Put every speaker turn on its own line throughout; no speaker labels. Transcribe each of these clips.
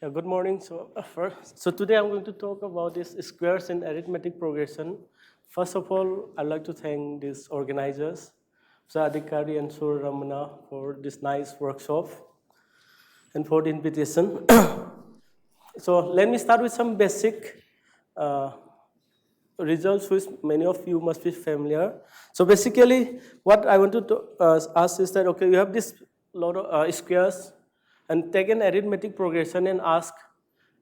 Yeah, good morning. So today I'm going to talk about this squares in arithmetic progression. First of all, I'd like to thank these organizers, Adhikari and Sur Ramana, for this nice workshop and for the invitation. So let me start with some basic results which many of you must be familiar. So basically, what I want to ask is that, okay, you have this lot of squares and take an arithmetic progression and ask,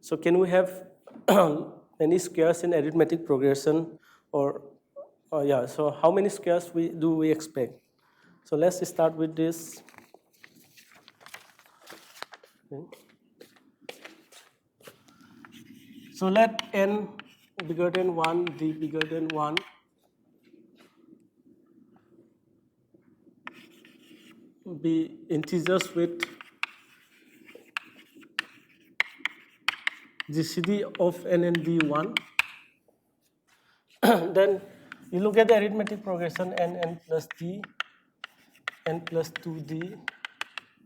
so can we have many squares in arithmetic progression yeah, so how many squares do we expect? So let's start with this. Okay. So let n bigger than 1, d bigger than 1. Be integers with GCD of n and d1. Then you look at the arithmetic progression n plus d, n plus 2d,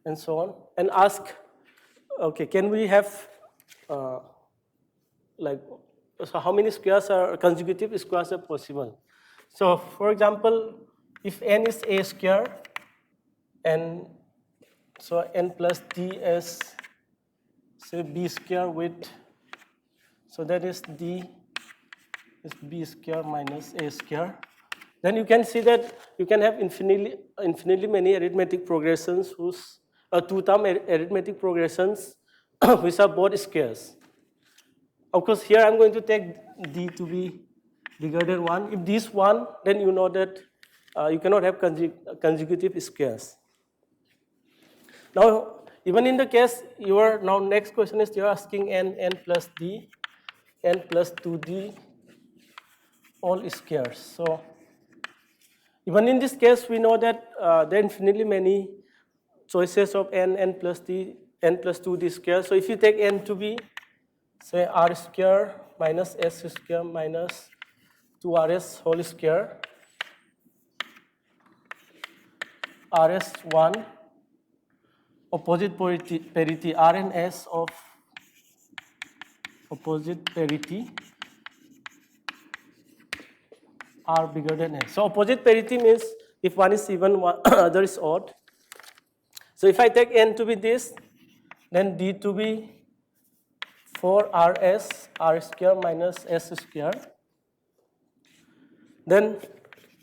and so on, and ask, okay, can we have so how many squares are consecutive squares are possible? So for example, if n is a square, and so n plus d is say b square with, so that is d is b square minus a square. Then you can see that you can have infinitely many arithmetic progressions whose two-term arithmetic progressions which are both squares. Of course, here I'm going to take d to be bigger than 1. If this 1, then you know that you cannot have consecutive squares. Now, even in the case now next question is you're asking n plus d, n plus 2d, all squares. So even in this case, we know that there are infinitely many choices of n plus d, n plus 2d square. So if you take n to be, say, r square minus s square minus 2rs whole square, rs1, opposite parity, r and s of opposite parity are bigger than s. So opposite parity means if one is even, other is odd. So if I take n to be this, then d to be 4rs, r square minus s square. Then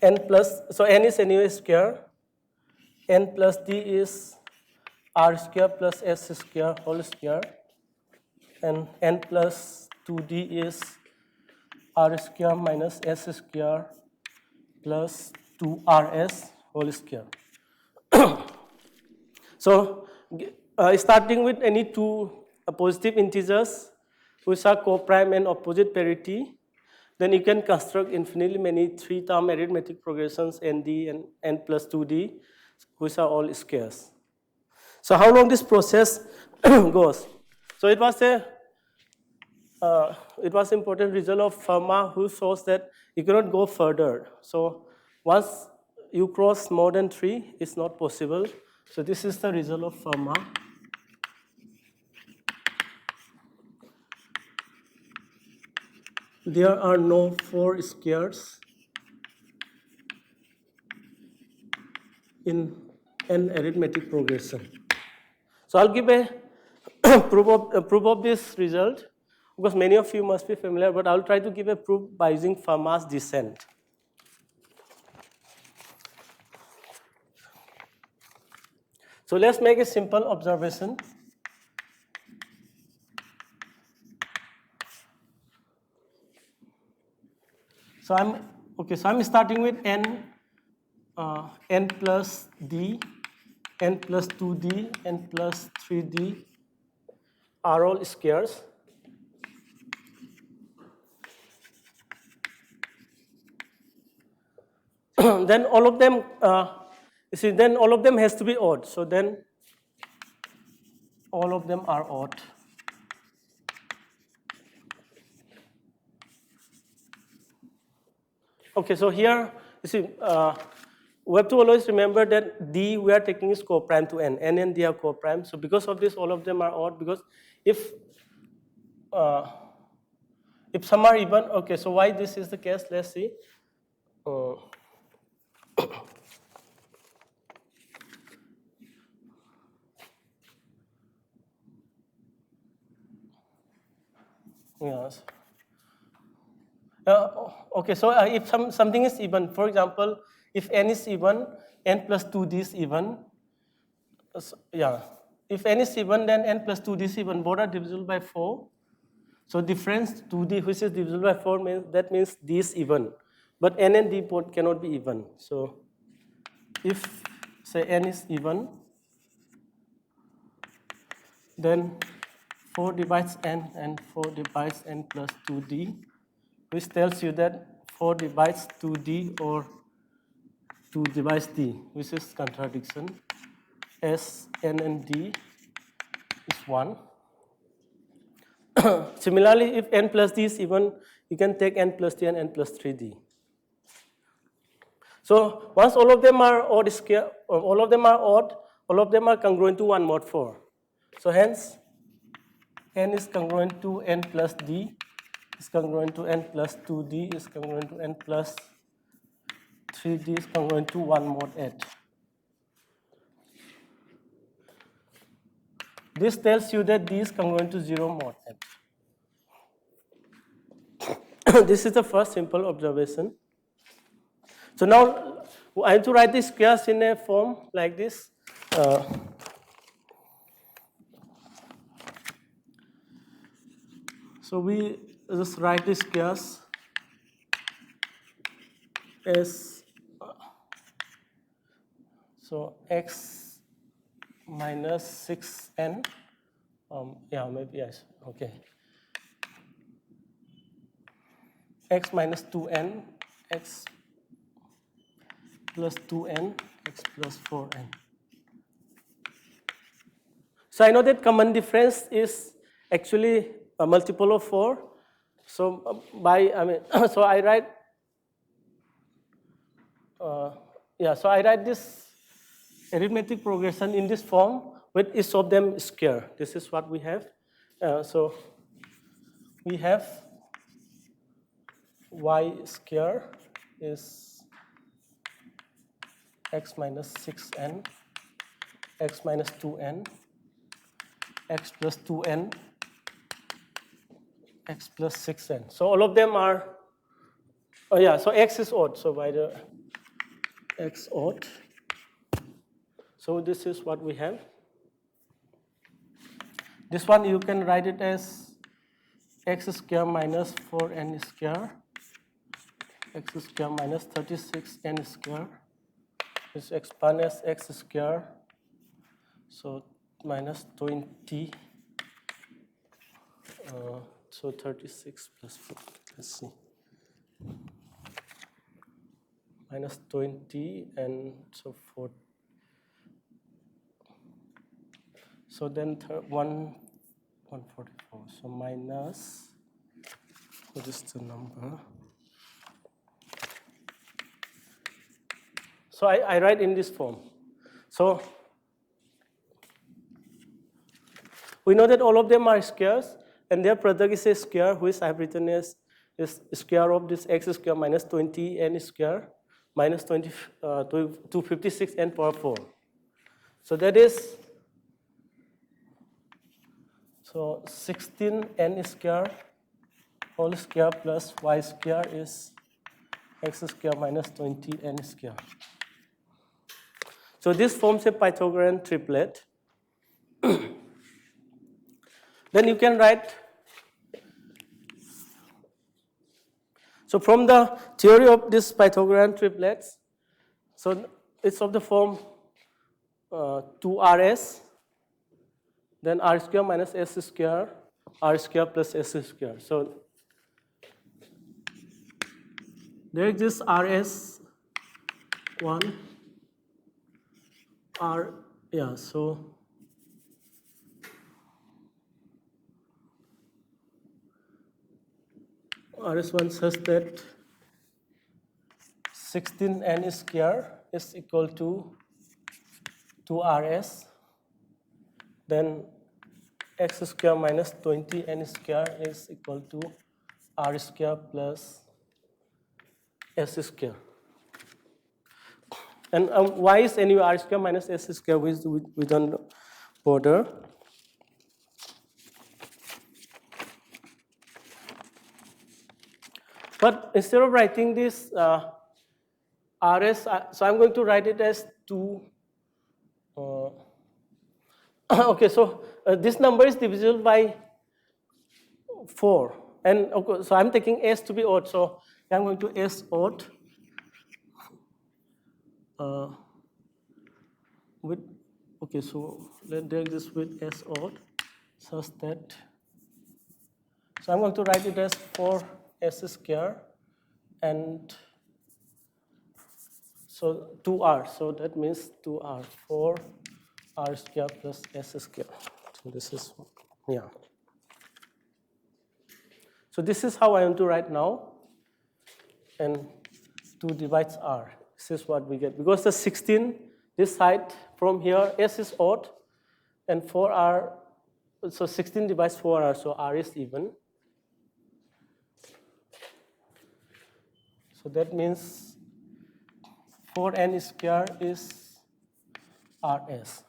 n plus, so n is anyway square, n plus d is r square plus s square whole square, and n plus 2d is r square minus s square plus 2rs whole square. So starting with any two positive integers which are co-prime and opposite parity, then you can construct infinitely many three-term arithmetic progressions nd and n plus 2d which are all squares. So how long this process goes? So it was important result of Fermat who shows that you cannot go further. So once you cross more than 3, it's not possible. So this is the result of Fermat. There are no 4 squares in an arithmetic progression. So I'll give a proof of this result, because many of you must be familiar, but I'll try to give a proof by using Fermat's descent. So let's make a simple observation. So I'm starting with n plus d, n plus 2d, n plus 3d are all squares. Then all of them, then all of them has to be odd. So then all of them are odd. Okay, so here, you see, we have to always remember that d we are taking is co-prime to n and d are co-prime. So because of this, all of them are odd, because if if some are even, okay, so why this is the case, let's see. Yes. Okay, so if something is even, for example, if n is even, n plus 2d is even, yeah. If n is even, then n plus 2d is even, both are divisible by 4. So difference 2d, which is divisible by 4, means that means d is even. But n and d both cannot be even. So if, say, n is even, then 4 divides n and 4 divides n plus 2d, which tells you that 4 divides 2d or 2 divides d, which is contradiction, as n and d is 1. Similarly, if n plus d is even, you can take n plus d and n plus 3d. So once all of them are odd square, or all of them are odd, all of them are congruent to 1 mod 4. So hence, n is congruent to n plus d, is congruent to n plus 2d, is congruent to n plus 3d, is congruent to 1 mod 8. This tells you that d is congruent to 0 mod 8. This is the first simple observation. So now I have to write these squares in a form like this. So we just write the squares as so x minus 6n. Yeah, maybe yes. Okay. X minus 2n, x plus 2n, x plus 4n. So I know that common difference is actually a multiple of 4. So so I write, so I write this arithmetic progression in this form with each of them square. This is what we have. So we have y square is x minus 6n, x minus 2n, x plus 2n, x plus 6n. So all of them are, so x is odd. So by the x odd, so this is what we have. This one you can write it as x square minus 4n square, x square minus 36n square, is expand as x square, so minus 20, so 36 plus 4, let's see, minus 20 and so 4. So then 144, so minus, what is the number? So I write in this form. So we know that all of them are squares, and their product is a square, which I have written as is square of this x square minus 20n square minus 256n power 4. So that is, so 16n square whole square plus y square is x square minus 20n square. So this forms a Pythagorean triplet. Then you can write, so from the theory of this Pythagorean triplets, so it's of the form 2rs, then r square minus s square, r square plus s square. So there exists rs1, so rs1 such that 16n square is equal to 2rs, then x square minus 20n square is equal to r square plus s square. And why is anyway r square minus s square? We don't bother. But instead of writing this rs, so I'm going to write it as 2. Okay, so this number is divisible by 4. And okay, so I'm taking s to be odd. So I'm going to s odd with, okay, so let there this with s odd such that, so I'm going to write it as 4s square and so 2r. So that means 2r, 4r square plus s square. So this is, yeah. So this is how I want to write now. And 2 divides r. This is what we get. Because the 16, this side from here, s is odd, and 4r, so 16 divides 4r, so r is even. So that means 4n square is rs.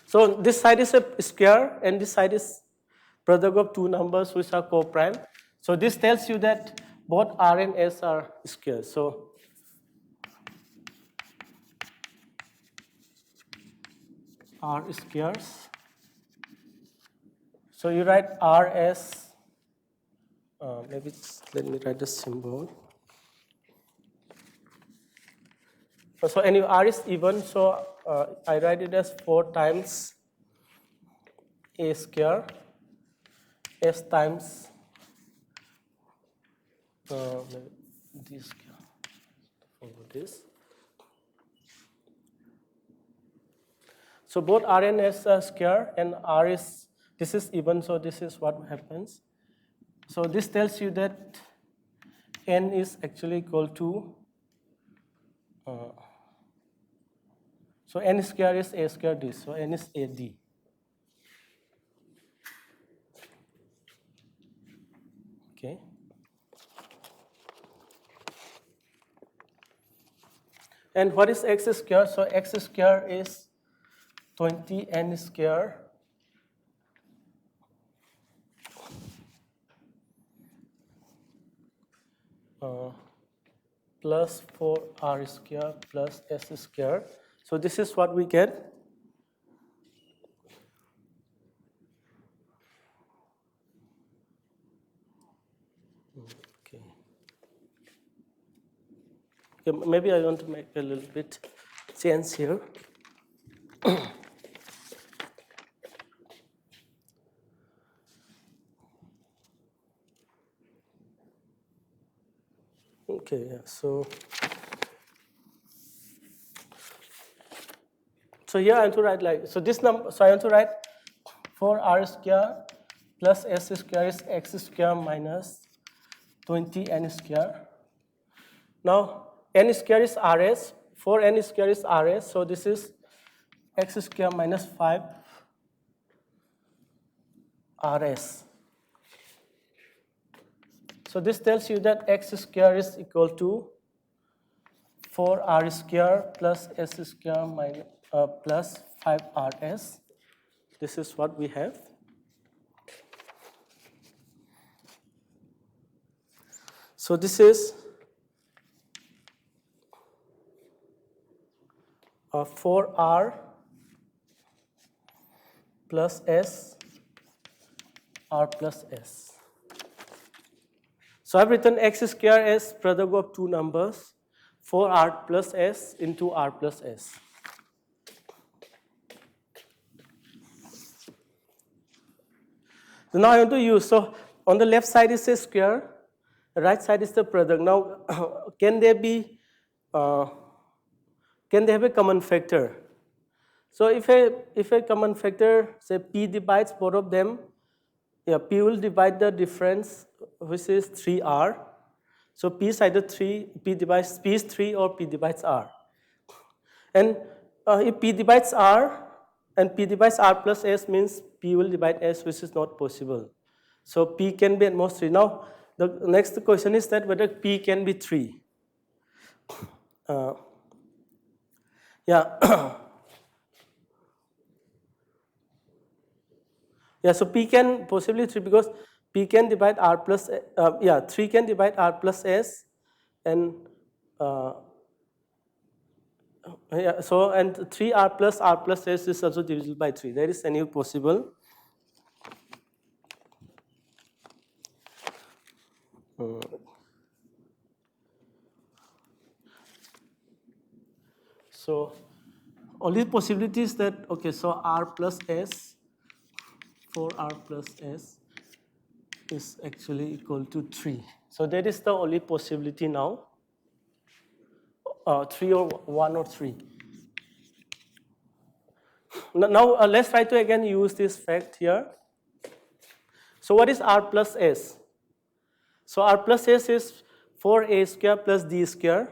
So this side is a square, and this side is product of two numbers which are co-prime. So this tells you that both r and s are squares. So r squares. So you write r as, maybe let me write the symbol. So anyway, r is even, so I write it as 4 times a square, s times this square, this. So both r and s are square, and r is, this is even, so this is what happens. So this tells you that n is actually equal to, so n square is a square d, so n is ad. Okay. And what is x square? So x square is 20n square plus 4r square plus s square. So this is what we get. Okay. Okay, maybe I want to make a little bit change here. Okay, yeah, so here I want to write like, so this number, so I want to write 4r square plus s square is x square minus 20n square. Now n square is rs, 4n square is rs, so this is x square minus 5 rs. So this tells you that x square is equal to 4r square plus s square minus plus 5rs. This is what we have. So this is 4r plus s, r plus s. So I've written x square as product of two numbers, 4r plus s into r plus s. So now I want to use, so on the left side is a square, the right side is the product. Now can they have a common factor? So if a common factor, say p divides both of them, yeah, p will divide the difference, which is 3r. So p is either 3, p is 3 or p divides r. And if p divides r and P divides R plus S means P will divide S, which is not possible. So P can be at most 3. Now, the next question is that whether P can be 3. Yeah. Yeah, so P can possibly 3 because P can divide R plus, 3 can divide R plus S, and so and 3R plus R plus S is also divisible by 3. That is any possible. So only possibility is that, okay, so R plus S, 4R plus S is actually equal to 3. So that is the only possibility now. 3 or 1 or 3. Now let's try to again use this fact here. So what is R plus S? So R plus S is 4A square plus D square.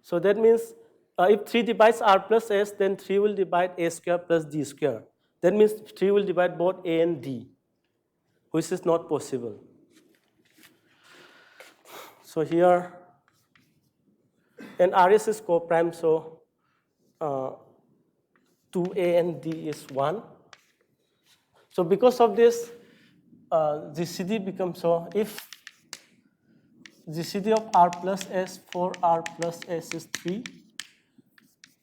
So that means if 3 divides R plus S, then 3 will divide A square plus D square. That means 3 will divide both A and D, which is not possible. So here, and RS is co-prime, so 2A and D is 1. So because of this, GCD becomes, so if GCD of R plus S for R plus S is 3,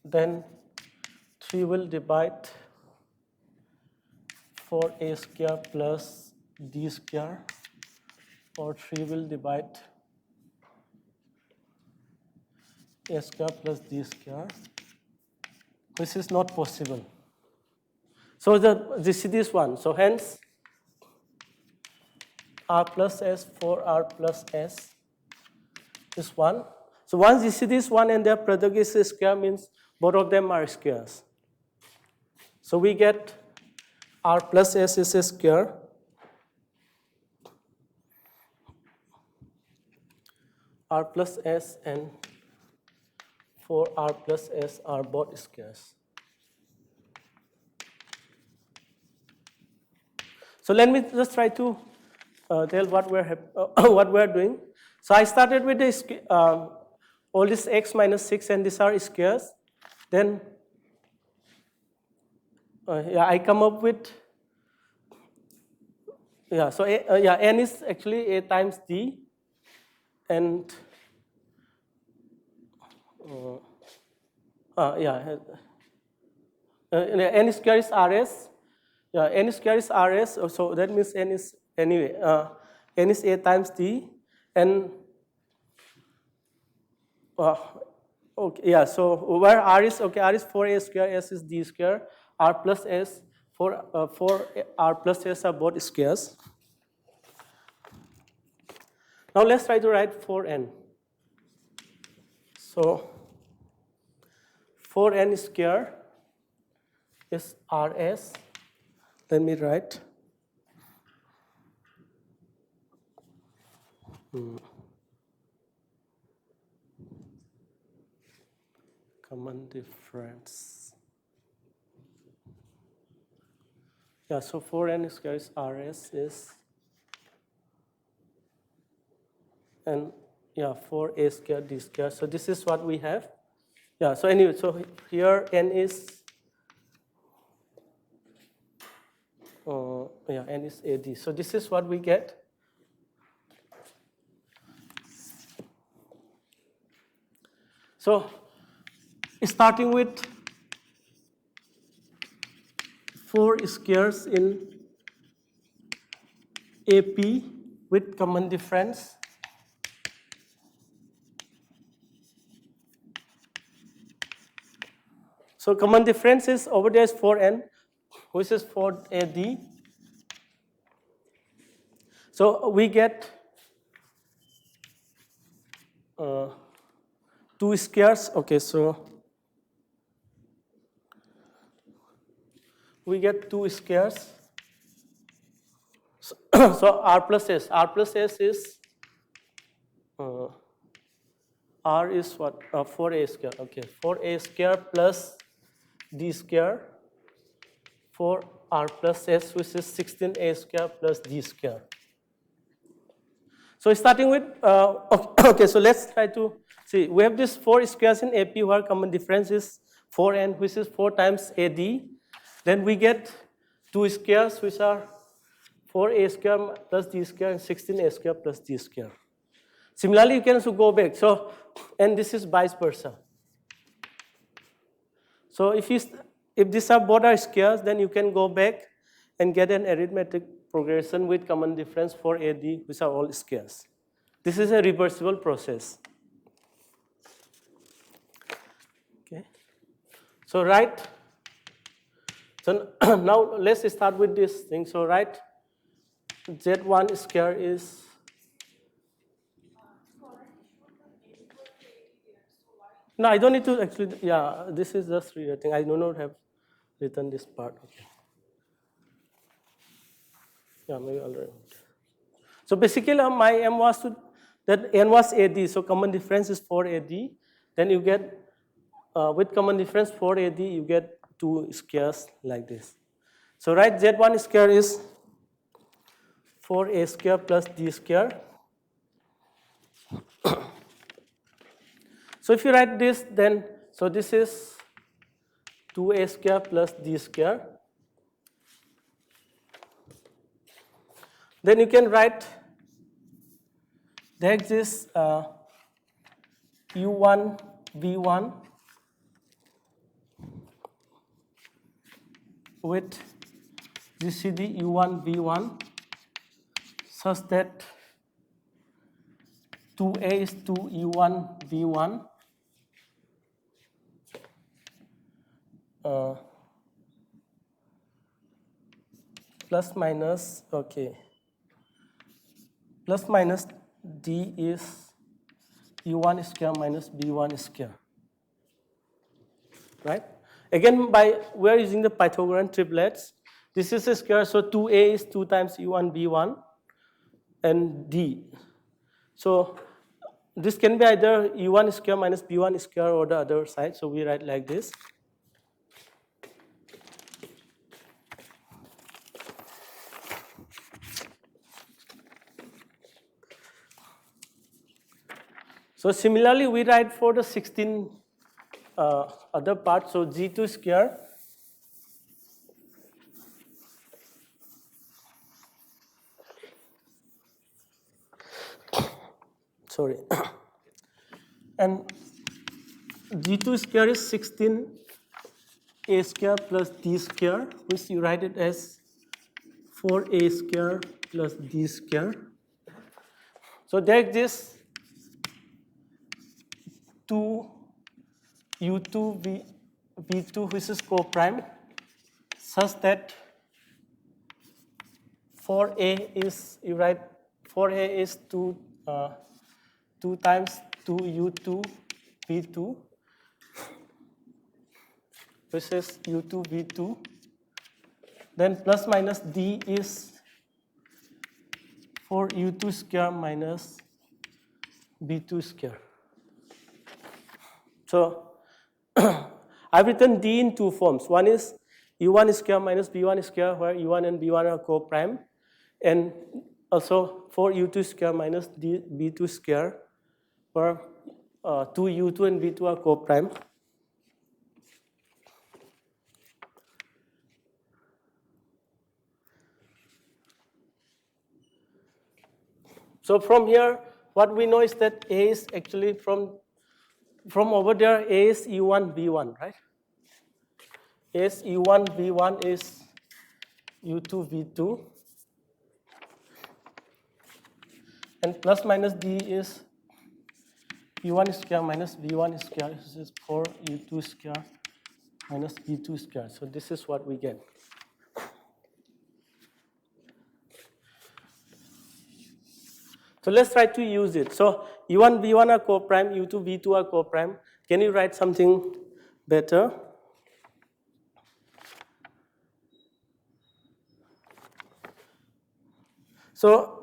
then 3 will divide 4A square plus D square, or 3 will divide A square plus D square, which is not possible. So the GCD is 1. So hence, R plus S for R plus S is 1. So once GCD is 1 and their product is a square, means both of them are squares. So we get R plus S is a square. R plus S and 4R plus S are both squares. So let me just try to tell what we're doing. So I started with this, all this x minus 6, and these are squares. Then I come up with, so n is actually A times D, and n square is RS. Yeah, n square is RS, so that means n is, anyway, n is A times D, and okay, yeah, so where R is, okay, R is 4A square, S is D square, R plus S, 4R plus S are both squares. Now let's try to write 4n. So 4n square is RS. Let me write. Common difference. Yeah, so 4n square is RS is, and 4A square D square. So this is what we have. Yeah, so anyway, so here n is, n is AD. So this is what we get. So starting with 4 squares in AP with common difference. So common difference is, over there is 4n, which is 4AD. So we get 2 squares. Okay, so we get 2 squares. So R plus S. R plus S is, R is what? 4A square. Okay, 4A square plus D square for r plus s, which is 16a square plus d square. So starting with, okay, so let's try to see. We have these 4 squares in AP where common difference is 4n, which is 4 times AD. Then we get 2 squares, which are 4a square plus d square and 16a square plus d square. Similarly, you can also go back. So, and this is vice versa. So if these are both are squares, then you can go back and get an arithmetic progression with common difference for AD, which are all squares. This is a reversible process. Okay. So write. So now let's start with this thing. So write Z1 square is. No, I don't need to actually. Yeah, this is just rewriting. I do not have written this part. Okay. Yeah, maybe already. So basically, my M was that N was AD, so common difference is 4AD. Then you get, with common difference 4AD, you get 2 squares like this. So write Z1 square is 4A square plus D square. So if you write this, then, so this is 2A square plus D square. Then you can write, there exists U1, V1 with GCD U1, V1 such that 2A is to U1, V1 plus minus, okay, plus minus D is U1 square minus B1 square, right? Again, we are using the Pythagorean triplets. This is a square, so 2A is 2 times U1, B1 and D. So this can be either U1 square minus B1 square or the other side, so we write like this. So similarly, we write for the 16 other part, so G2 square sorry, and G2 square is 16A square plus D square, which you write it as 4A square plus D square. So there exists 2 U2 V2, which is co-prime, such that 4A is, you write 4A is 2 times 2U2 V2, which is U2 V2. Then plus minus D is 4U2 square minus B2 square. So I've written D in 2 forms. One is U1 square minus B1 square, where U1 and B1 are co-prime, and also 4U2 square minus B2 square, where 2U2 and B2 are co-prime. So from here, what we know is that A is actually from over there, A is U1, B1, right? A is U1, B1 is U2, V2. And plus minus D is U1 square minus B1 square. This is 4U2 square minus B2 square. So this is what we get. So let's try to use it. So U1, V1 are co-prime, U2, V2 are co-prime. Can you write something better? So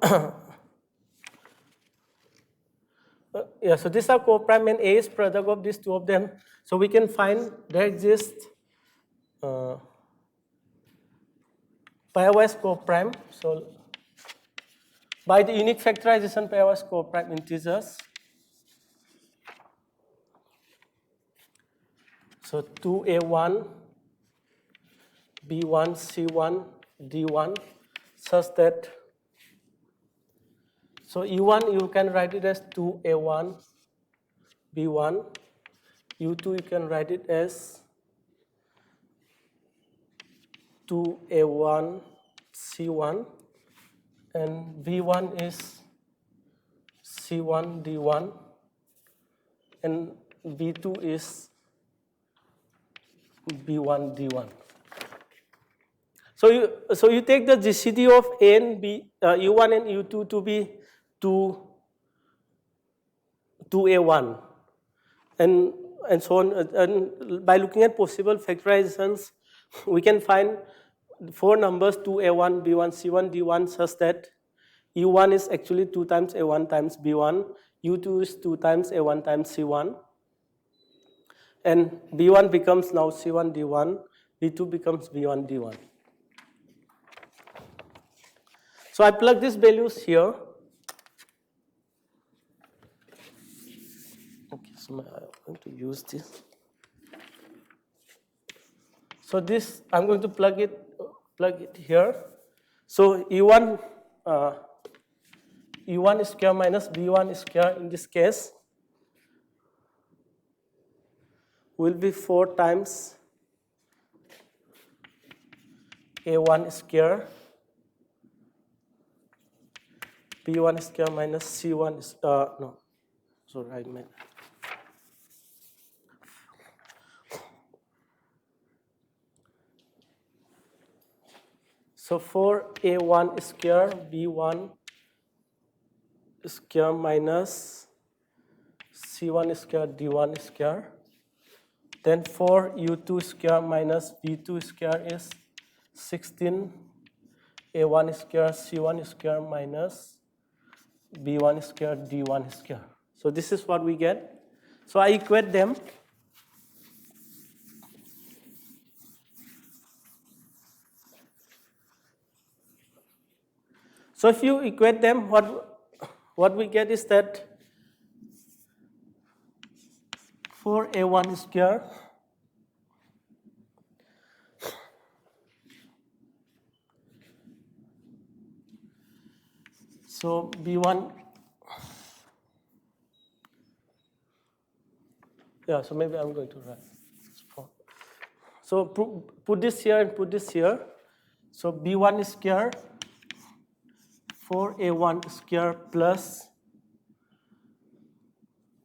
yeah, so these are co-prime and A is product of these two of them. So we can find there exists pairwise co-prime. So by the unique factorization pairwise co-prime integers. So 2a1, b1, c1, d1, such that, so u1 you can write it as 2a1, b1, u2 you can write it as 2a1, c1, and b1 is c1, d1, and b2 is b1, d1. So you take the GCD of A and B, U1 and U2 to be 2A1, and so on. And by looking at possible factorizations, we can find 4 numbers 2A1, B1, C1, D1 such that U1 is actually 2 times A1 times B1, U2 is 2 times A1 times C1, and B1 becomes now C1, D1, B2 becomes B1, D1. So I plug these values here. Okay, so I'm going to use this. So this I'm going to plug it here. So U1 square minus B1 square in this case will be 4 times A1 square, B1 square minus C1 is, no, sorry, I meant. So 4A1 square, B1 square minus C1 square, D1 square. Then 4U2 square minus B2 square is 16 A1 square, C1 square minus B1 square, D1 square. So this is what we get. So I equate them. So if you equate them, what we get is that 4A1 square so B1, yeah, so maybe I'm going to write. So put this here and put this here. So B1 square 4A1 square plus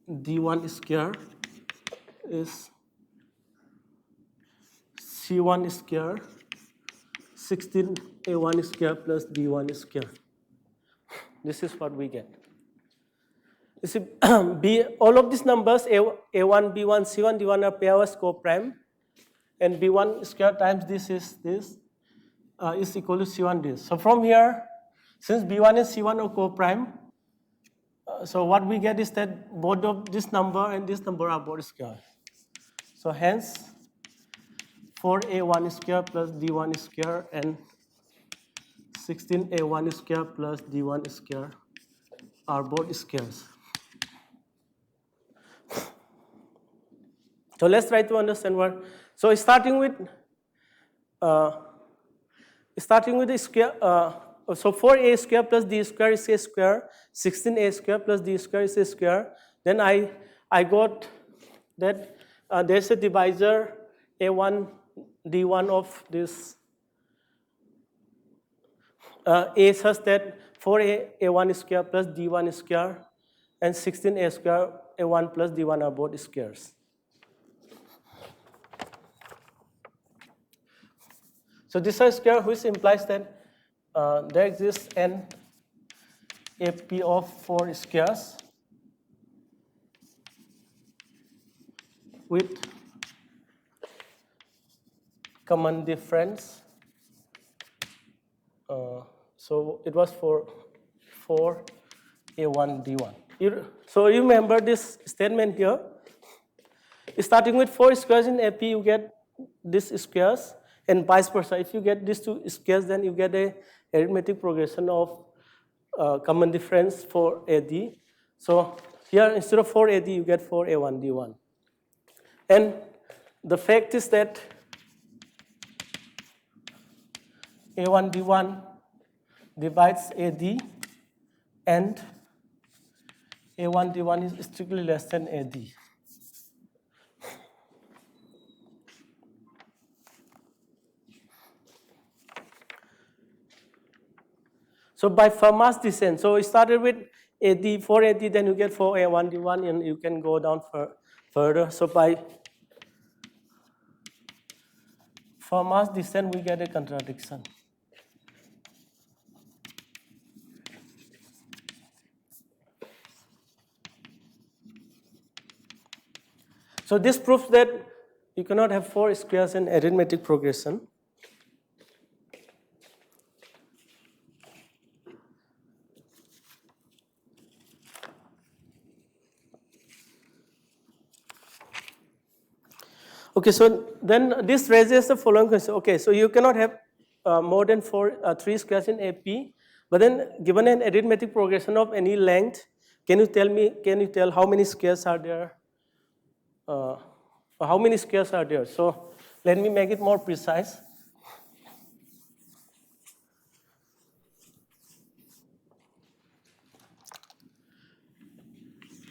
D1 square is C1 square 16A1 square plus D1 square. This is what we get. You see, all of these numbers A1, B1, C1, D1 are pairwise co-prime, and B1 square times this is equal to C1 this. So from here, since B1 and C1 are co-prime, so what we get is that both of this number and this number are both square. So hence, 4A1 square plus D1 square and 16A1 square plus D1 square are both squares. So let's try to understand what. So starting with the square. So 4A square plus D square is a square. 16A square plus D square is a square. Then I got that there's a divisor A1 D1 of this A such that 4A1 square plus D1 square and 16A square A1 plus D1 are both squares. So this is a square which implies that there exists an AP of 4 squares with common difference. So it was for 4A1 D1. So you remember this statement here. Starting with 4 squares in AP, you get these squares. and vice versa. If you get these two squares, then you get a arithmetic progression of common difference for AD. So here, instead of 4AD, you get 4A1D1. And the fact is that A1D1 divides AD, and A1D1 is strictly less than AD. So by Fermat's descent, so we started with AD, 4AD, then you get 4A1D1, and you can go down further. So by Fermat's descent, we get a contradiction. So this proves that you cannot have 4 squares in arithmetic progression. Okay, so then this raises the following question. Okay, so you cannot have more than 3 squares in AP, but then given an arithmetic progression of any length, can you tell how many squares are there? How many squares are there? So let me make it more precise.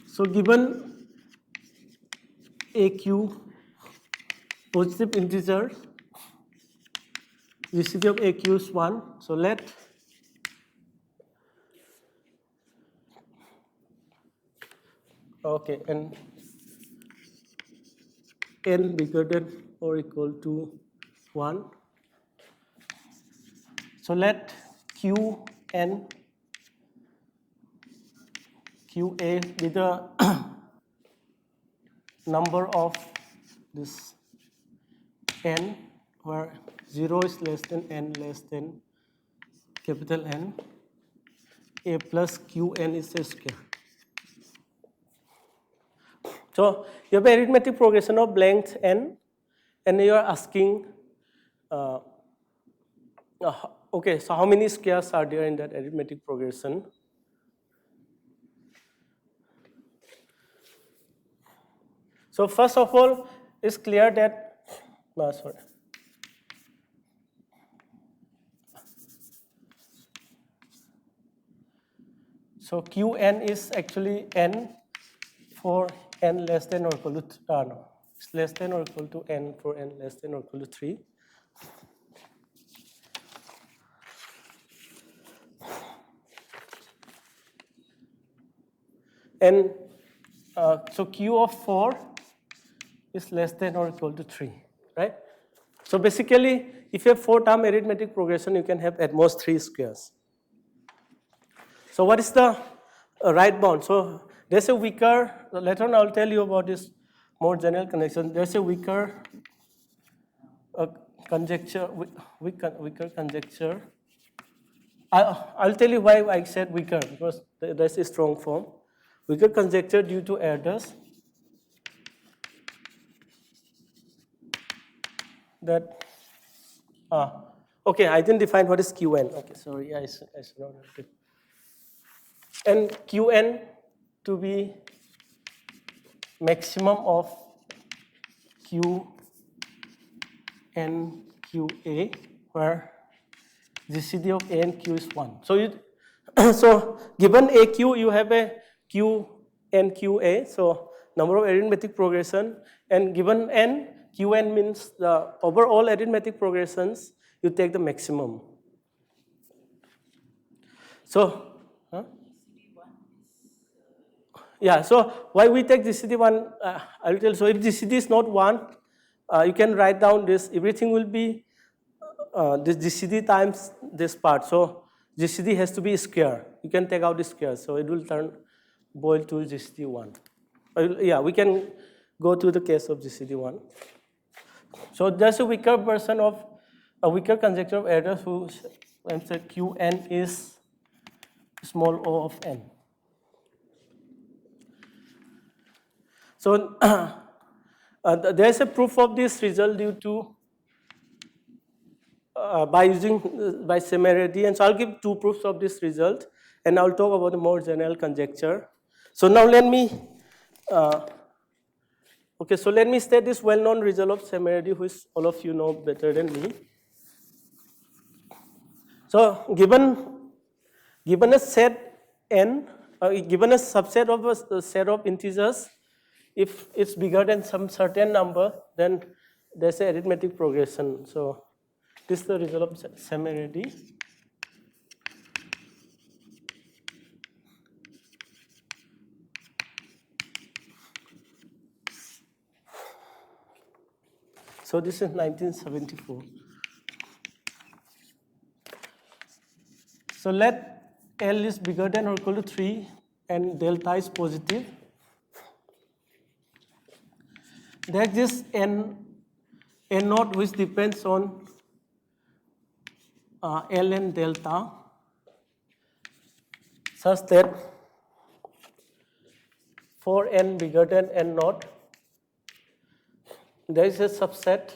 So given AQ positive integer, GCD of AQ is 1. So let and n bigger than or equal to 1. So let QA be the number of this n, where 0 is less than n less than capital N. A plus Qn is a square. So you have arithmetic progression of length n, and you are asking, okay, so how many squares are there in that arithmetic progression? So first of all, it's clear that, So Qn is actually n for n less than or equal to, it's less than or equal to n for n less than or equal to 3. And so Q of 4 is less than or equal to 3, right? So basically, if you have 4-term arithmetic progression, you can have at most 3 squares. So what is the right bound? So there's a weaker, later on I'll tell you about this more general connection. There's a weaker conjecture, weaker conjecture. I'll tell you why I said weaker, because there's a strong form. Weaker conjecture due to errors that, okay, I didn't define what is Qn. Okay, sorry, I should not have it. And Qn to be maximum of Q and QA, where GCD of A and Q is 1. So so given AQ, you have a Q and QA, so number of arithmetic progression, and given n, Qn means the overall arithmetic progressions, you take the maximum. So, yeah, so why we take GCD1, I will tell. So if GCD is not 1, you can write down this, everything will be this GCD times this part. So GCD has to be square. You can take out the square, so it will boil to GCD1. Yeah, we can go to the case of GCD1. So there's a weaker version of a weaker conjecture of error whose answer Qn is small o of n. So there's a proof of this result due to by similarity, and so I'll give two proofs of this result, and I'll talk about a more general conjecture. So now let me let me state this well-known result of similarity, which all of you know better than me. So given a set n, given a subset of a set of integers, if it's bigger than some certain number, then there's an arithmetic progression. So this is the result of similarity. So this is 1974. So let L is bigger than or equal to 3 and delta is positive. There exists n naught which depends on L and delta such that for n bigger than n naught, there is a subset,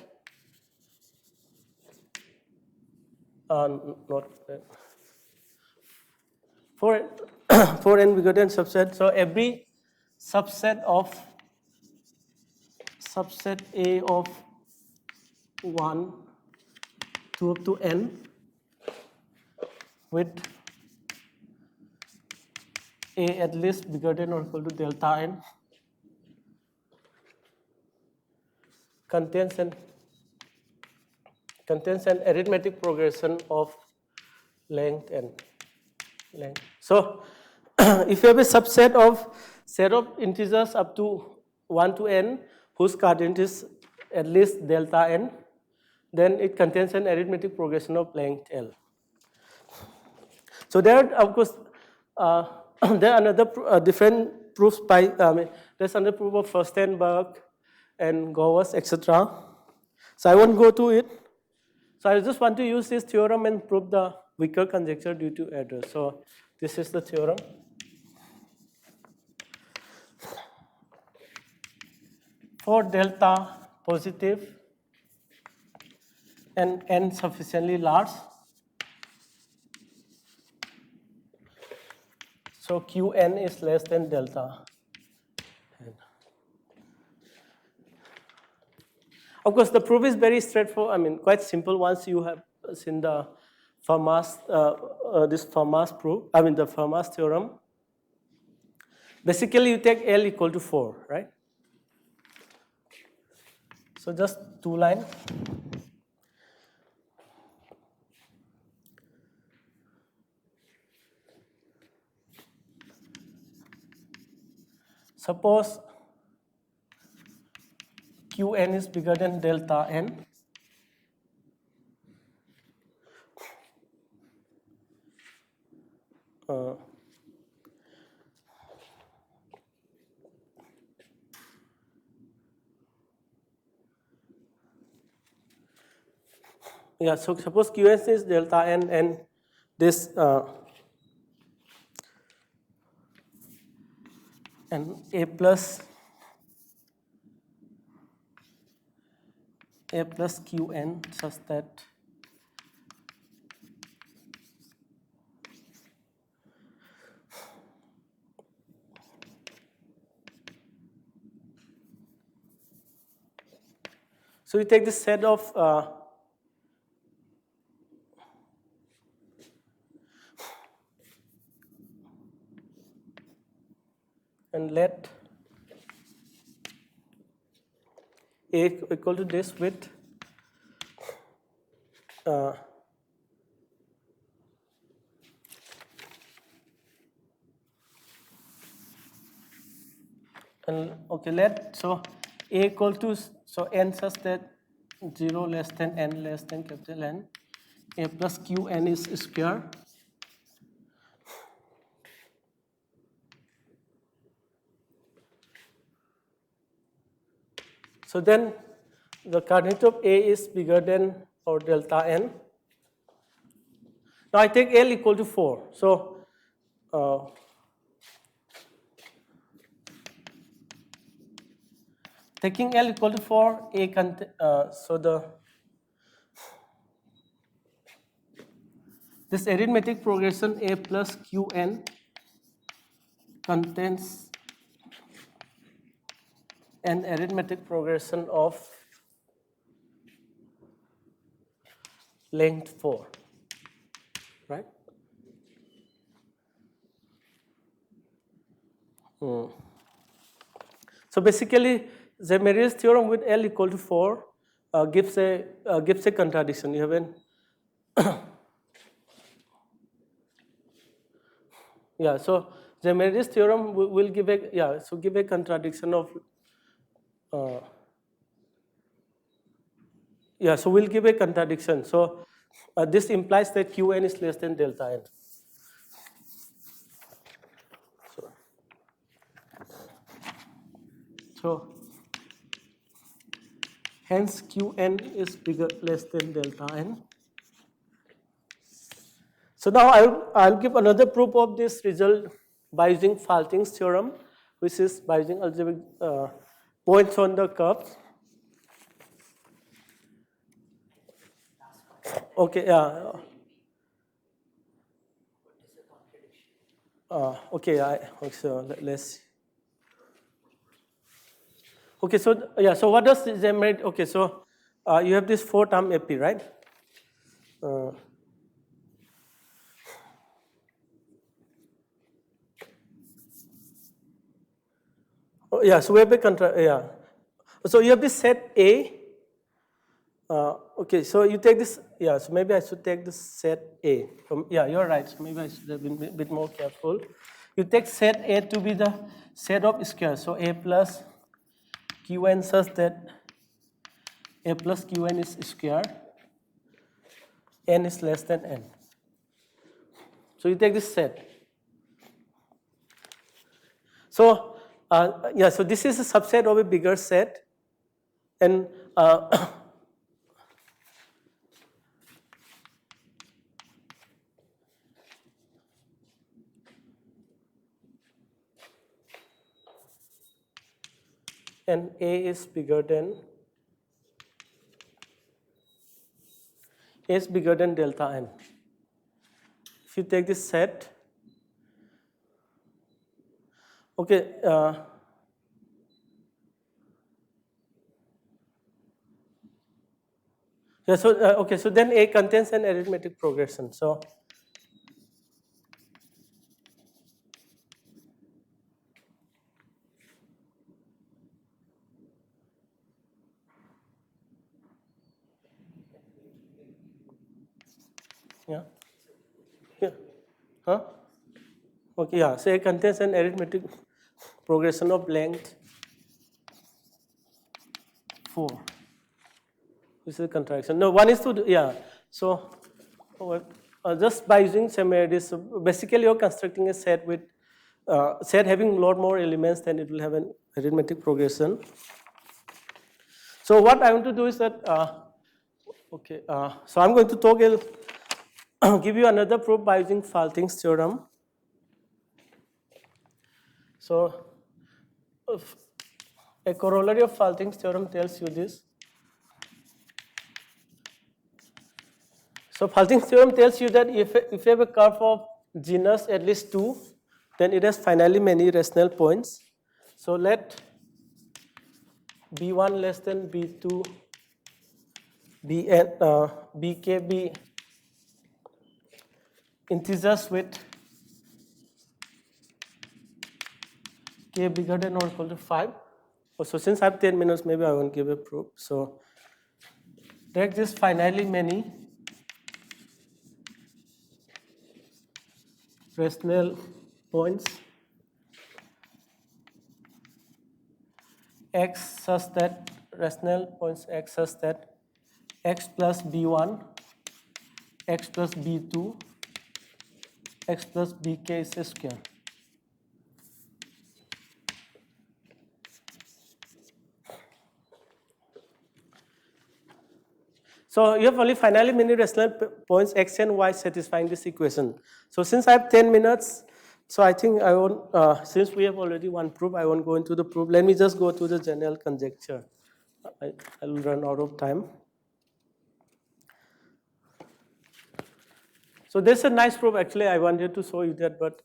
not for for n bigger than subset. So every subset A of 1 to up to n with A at least bigger than or equal to delta n contains an arithmetic progression of length n. So if you have a set of integers up to 1 to n whose coordinate is at least delta n, then it contains an arithmetic progression of length L. So there are, of course, there are another different proofs by, there's another proof of Furstenberg and Gowers, etc. So I won't go to it. So I just want to use this theorem and prove the weaker conjecture due to error. So this is the theorem. For delta positive and n sufficiently large, so Qn is less than delta n. Of course, the proof is very straightforward, quite simple once you have seen the Fermat's, this Fermat's proof, the Fermat's theorem. Basically, you take L equal to 4, right? So just two lines. Suppose Qn is bigger than delta n. So suppose Qs is delta n and this and A plus Qn such that so we take this set of and let A equal to this with and okay, so A equal to n such that 0 less than n less than capital N, A plus Qn is square. So then the coordinate of A is bigger than or delta n. Now I take L equal to 4. So taking L equal to 4, so this arithmetic progression A plus Qn contains an arithmetic progression of length 4, right? So basically, Zemeri's theorem with L equal to 4 gives a contradiction. You have an yeah. So Zemeri's theorem will give a contradiction of So we'll give a contradiction. So this implies that Qn is less than delta n. So hence Qn is less than delta n. So now I'll give another proof of this result by using Falting's theorem, which is by using algebraic points on the curve. Okay, so let's see. Okay, so what does Zemeret? Okay, so you have this 4-term AP, right? So we have a so you have this set A. Okay, so you take this. So maybe I should take this set A. You're right. So maybe I should have been a bit more careful. You take set A to be the set of squares. So A plus Qn such that A plus Qn is square, n is less than n. So you take this set. So so this is a subset of a bigger set, and and A is bigger than delta n. If you take this set, okay, so then A contains an arithmetic progression. So so A contains an arithmetic progression of length 4. This is a contraction. No, one is to So just by using Semeritis, basically you're constructing a set with set having a lot more elements, then it will have an arithmetic progression. So what I want to do is that so I'm going to toggle give you another proof by using Falting's theorem. So a corollary of Falting's theorem tells you this. So Falting's theorem tells you that if you have a curve of genus at least 2, then it has finally many rational points. So let B1 less than B2 Bk be integers with k bigger than or equal to 5. So since I have 10 minutes, maybe I won't give a proof. So take this finally many rational points x such that x plus b1, x plus b2, x plus bk is a square. So you have only finally many rational points x and y satisfying this equation. So since I have 10 minutes, so I think I won't, since we have already one proof, I won't go into the proof. Let me just go to the general conjecture. I'll run out of time. So there's a nice proof. Actually, I wanted to show you that, but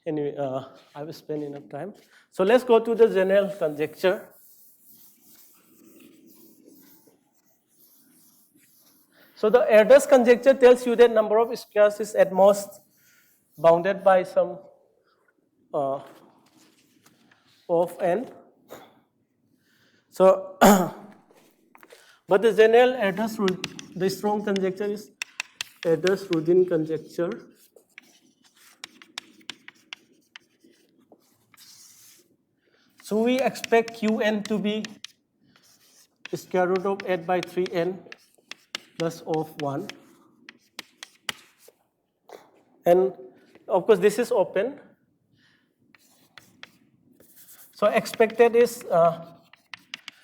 anyway, I will spend enough time. So let's go to the general conjecture. So the Erdős conjecture tells you that number of squares is at most bounded by some of n. So, but the general the strong conjecture is Erdős-Rudin conjecture. So we expect Qn to be square root of 8 by 3n plus of 1. And of course, this is open. So expected is,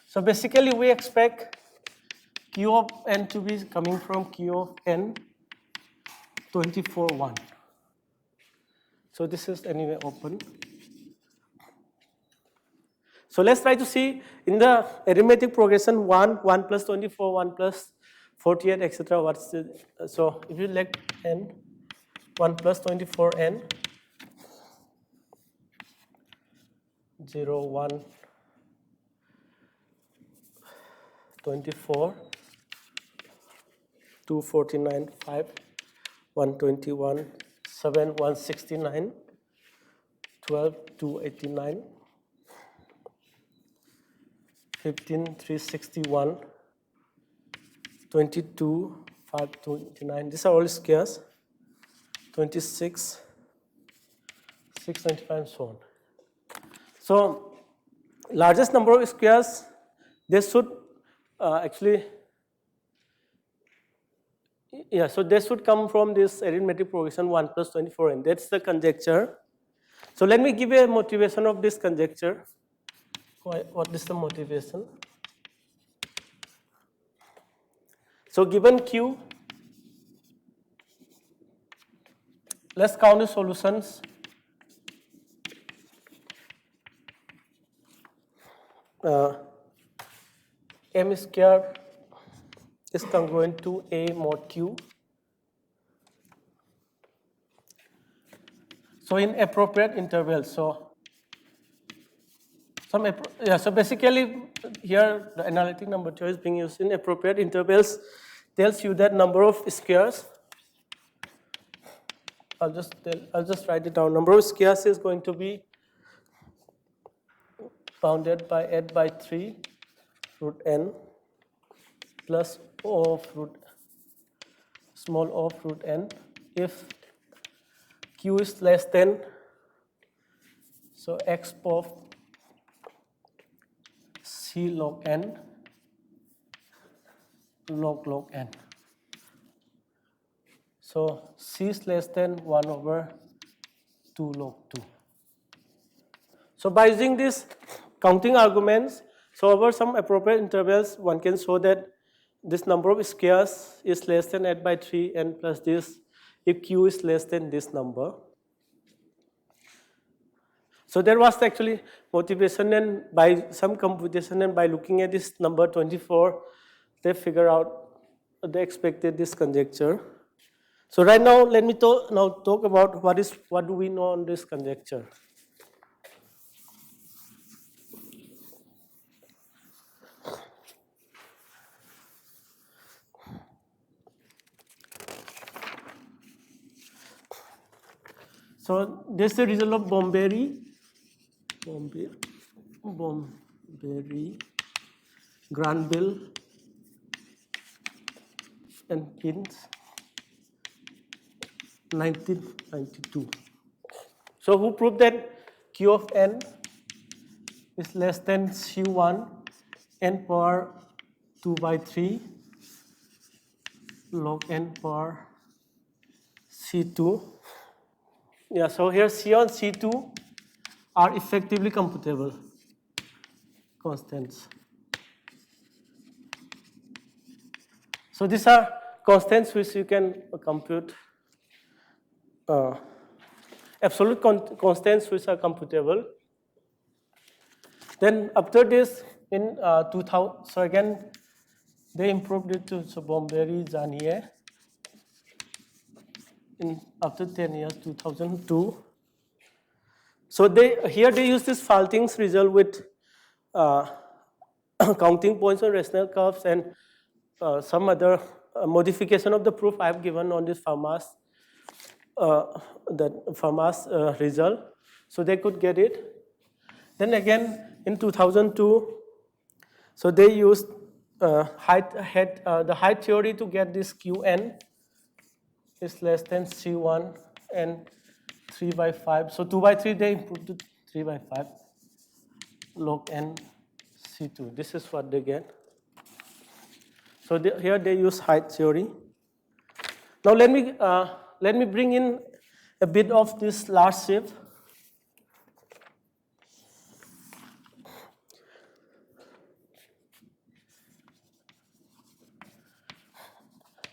so basically we expect Q of n to be coming from Q of n 24, 1. So this is anyway open. So let's try to see in the arithmetic progression 1, 1 plus 24, 1 plus 48, etc. What's the, so if you let n, 1 plus 24n, 0, 1, 24, 249, 5, 121, 7, 169, 12, 289, 15, 361, 22, 529. These are all squares. 26, 695, and so on. So, largest number of squares, they should actually, yeah, so they should come from this arithmetic progression 1 plus 24, and that's the conjecture. So let me give you a motivation of this conjecture. What is the motivation? So given Q, let's count the solutions. M square is congruent to A mod Q. So in appropriate intervals, so basically here the analytic number theory is being used in appropriate intervals, tells you that number of squares. I'll just write it down. Number of squares is going to be bounded by 8 by 3 root n plus O of root small o of root n if Q is less than, so x of C log n log n. So C is less than 1 over 2 log 2. So by using these counting arguments, so over some appropriate intervals, one can show that this number of squares is less than 8 by 3 n plus this if Q is less than this number. So there was actually motivation, and by some computation and by looking at this number 24, they figure out, they expected this conjecture. So right now, let me talk about what do we know on this conjecture. So this is the result of Bomberry, Granville, and Kins, 1992. So who proved that Q of n is less than C1 n power 2 by 3 log n power C2. Yeah, so here C1, C2 are effectively computable constants. So these are constants which you can compute, absolute constants which are computable. Then after this, in 2000, so again, they improved it to Bomberry, Zanier. in after 10 years, 2002. So here they use this Falting's result with counting points on rational curves and some other modification of the proof I have given on this Fermat's result. So they could get it. Then again in 2002, so they used the height theory to get this Qn is less than C1 and 3 by 5. So 2 by 3 they improved to 3 by 5 log n C2. This is what they get. So here they use height theory. Now let me bring in a bit of this large shift.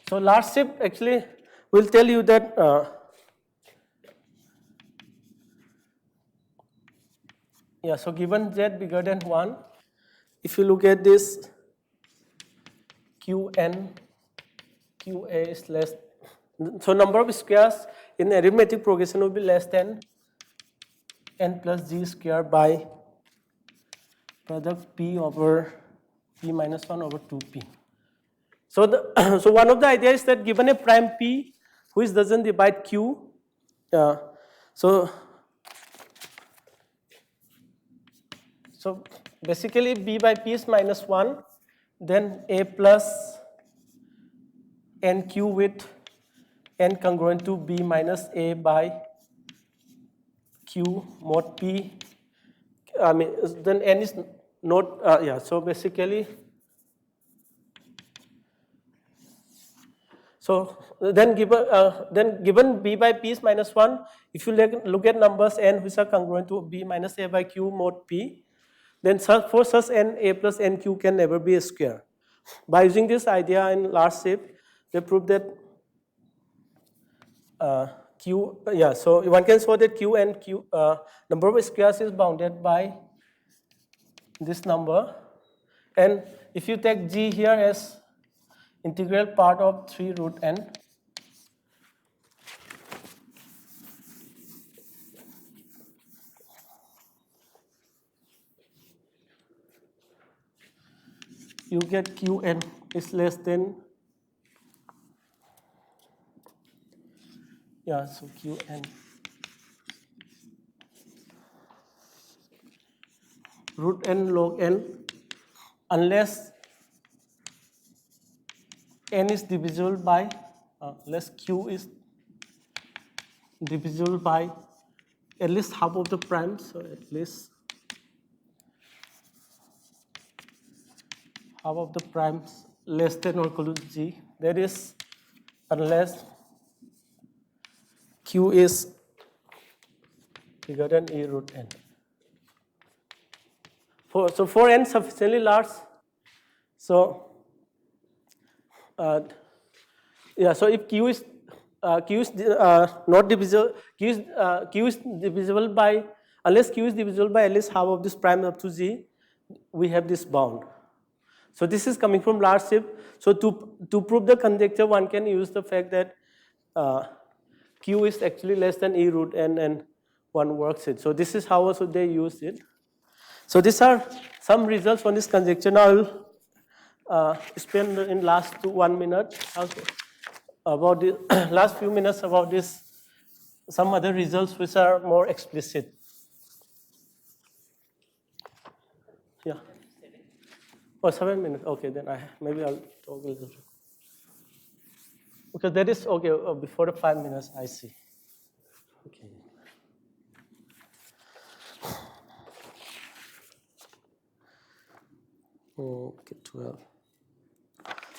So large shift actually will tell you that so given z bigger than 1, if you look at this Qn, Qa is less, so number of squares in arithmetic progression will be less than n plus g square by product p over p minus 1 over 2p. So so one of the ideas is that given a prime p which doesn't divide q, so basically b by p is minus 1, then a plus nq with n congruent to b minus a by q mod p. I mean, then n is not, so basically, so then given b by p is minus 1, if you look at numbers n which are congruent to b minus a by q mod p, then for such n, a plus nq can never be a square. By using this idea in large shift, they prove that so one can show that q and q number of squares is bounded by this number, and if you take g here as integral part of 3 root n, you get Qn is less than, so Qn root n log n unless n is divisible by, unless q is divisible by at least half of the primes, so at least half of the primes less than or equal to g, that is unless q is bigger than e root n. So for n sufficiently large, so so if q is not divisible, q is divisible by, unless q is divisible by at least half of this prime up to g, we have this bound. So this is coming from large shift. So to prove the conjecture, one can use the fact that q is actually less than e root n, and one works it. So this is how also they use it. So these are some results on this conjecture. Now I will spend in last 1 minute about the last few minutes about this, some other results which are more explicit. Yeah. Oh, 7 minutes. Okay, then maybe I'll talk a little bit. Because that is okay before the 5 minutes. I see. Okay. Okay, 12.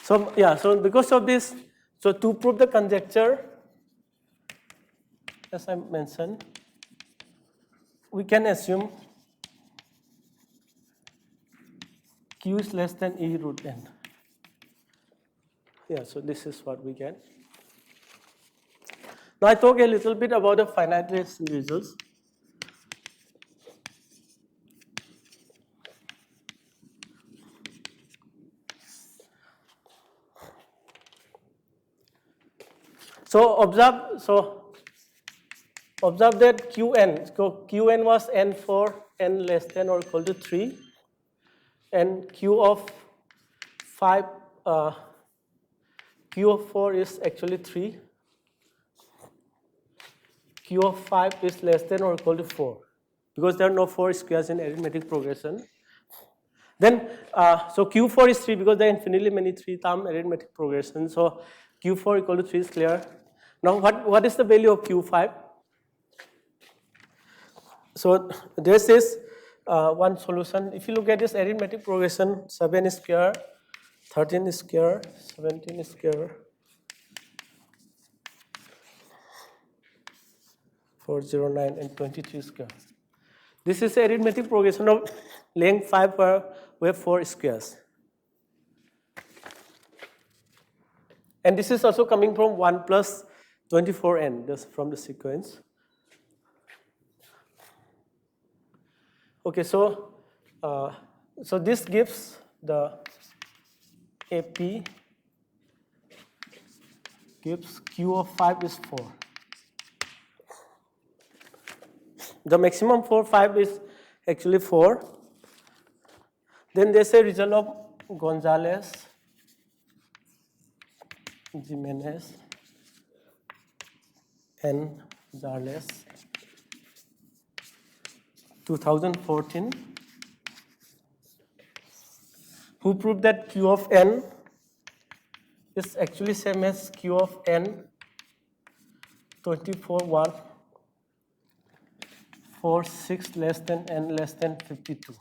So because of this, so to prove the conjecture, as I mentioned, we can assume q is less than e root n. So this is what we get. Now I talk a little bit about the finite results. So observe that Qn. So Qn was n for n less than or equal to 3, and Q of 5, Q of 4 is actually 3. Q of 5 is less than or equal to 4, because there are no 4 squares in arithmetic progression. Then, so Q4 is 3 because there are infinitely many 3-term arithmetic progression. So Q4 equal to 3 is clear. Now, what is the value of Q5? So this is one solution. If you look at this arithmetic progression, 7 is square, 13 is square, 17 is square, 409 and 23 square. This is arithmetic progression of length 5 where we have 4 squares. And this is also coming from 1 plus 24n, just from the sequence. Okay, so this gives the AP gives Q of 5 is 4. The maximum for 5 is actually 4. Then there's a result of Gonzalez, Jimenez, and Zarles, 2014, who proved that Q of n is actually same as Q of n 24 1 for 6 less than n less than 52.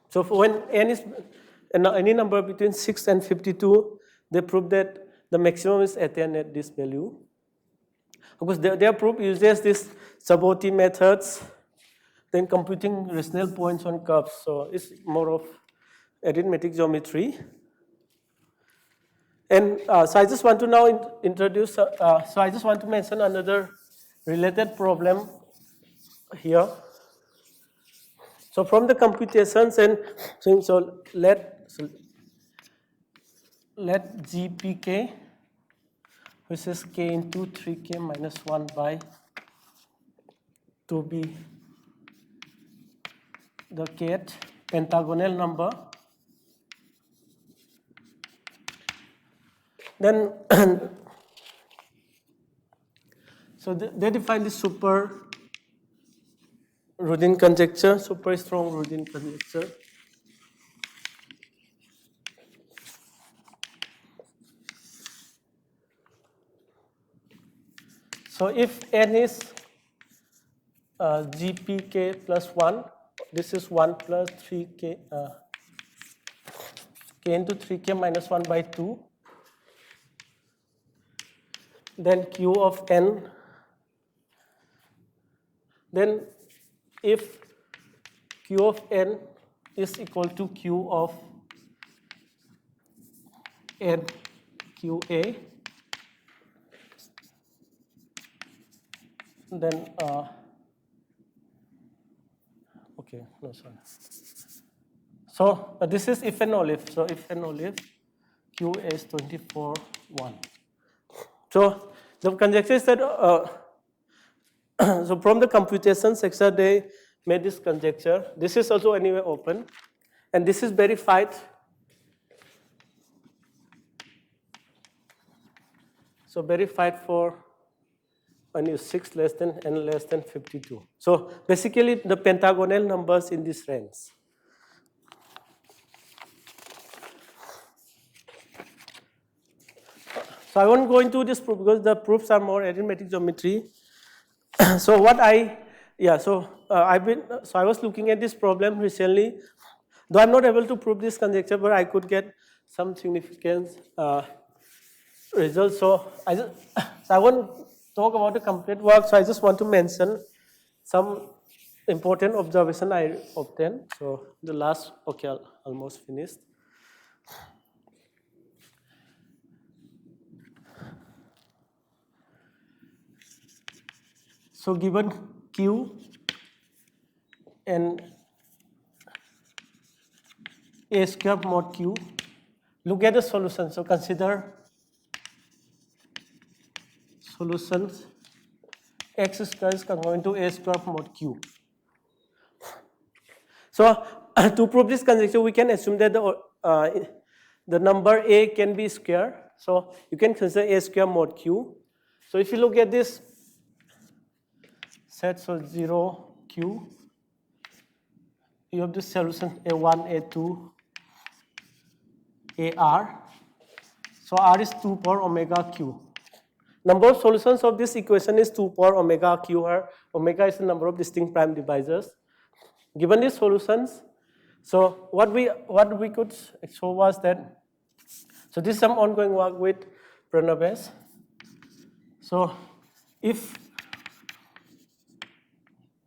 So when n is any number between 6 and 52, they prove that the maximum is at n at this value. Of course, their proof uses this Saboti methods, then computing rational points on curves. So it's more of arithmetic geometry. And so I just want to now introduce, so I just want to mention another related problem here. So from the computations and so let GPK, which is k into 3k minus 1 by 2 be the kth pentagonal number. Then, so they define the super Rudin conjecture, super strong Rudin conjecture. So if n is GPK plus 1, this is 1 plus 3k, k into 3k minus 1 by 2. Then Q of n, then if Q of n is equal to Q of n QA, then okay, no, sorry. So this is if and only if. So if and only if Q is 24 1. So the conjecture is that so from the computation section they made this conjecture. This is also anyway open, and this is verified. So verified for when you 6 less than n less than 52. So basically the pentagonal numbers in this range. So I won't go into this proof because the proofs are more arithmetic geometry. So what I was looking at this problem recently. Though I'm not able to prove this conjecture, but I could get some significant results. So I won't talk about the complete work. So I just want to mention some important observation I obtained. So the last, okay, almost finished. So given Q and A square mod Q, look at the solution. So consider solutions x square is going to a square mod q. So to prove this conjecture, we can assume that the number a can be square. So you can consider a square mod q. So if you look at this set, so 0, q, you have this solution a1, a2, ar. So r is 2 power omega q. Number of solutions of this equation is 2 power omega q, where omega is the number of distinct prime divisors. Given these solutions, so what we could show was that, so this is some ongoing work with Pranabes. So if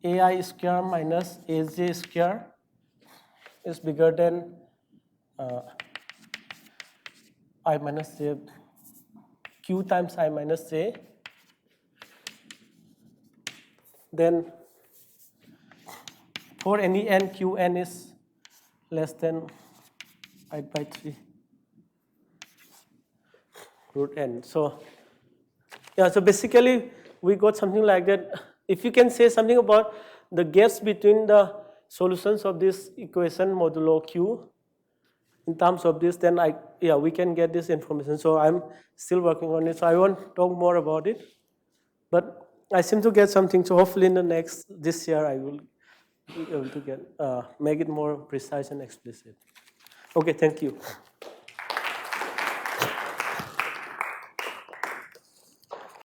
ai square minus aj square is bigger than I minus j, q times I minus j, then for any n, q n is less than I by 3 root n. So yeah, so basically we got something like that. If you can say something about the gaps between the solutions of this equation modulo q in terms of this, then we can get this information. So I'm still working on it, so I won't talk more about it. But I seem to get something, so hopefully in this year I will be able to make it more precise and explicit. Okay, thank you.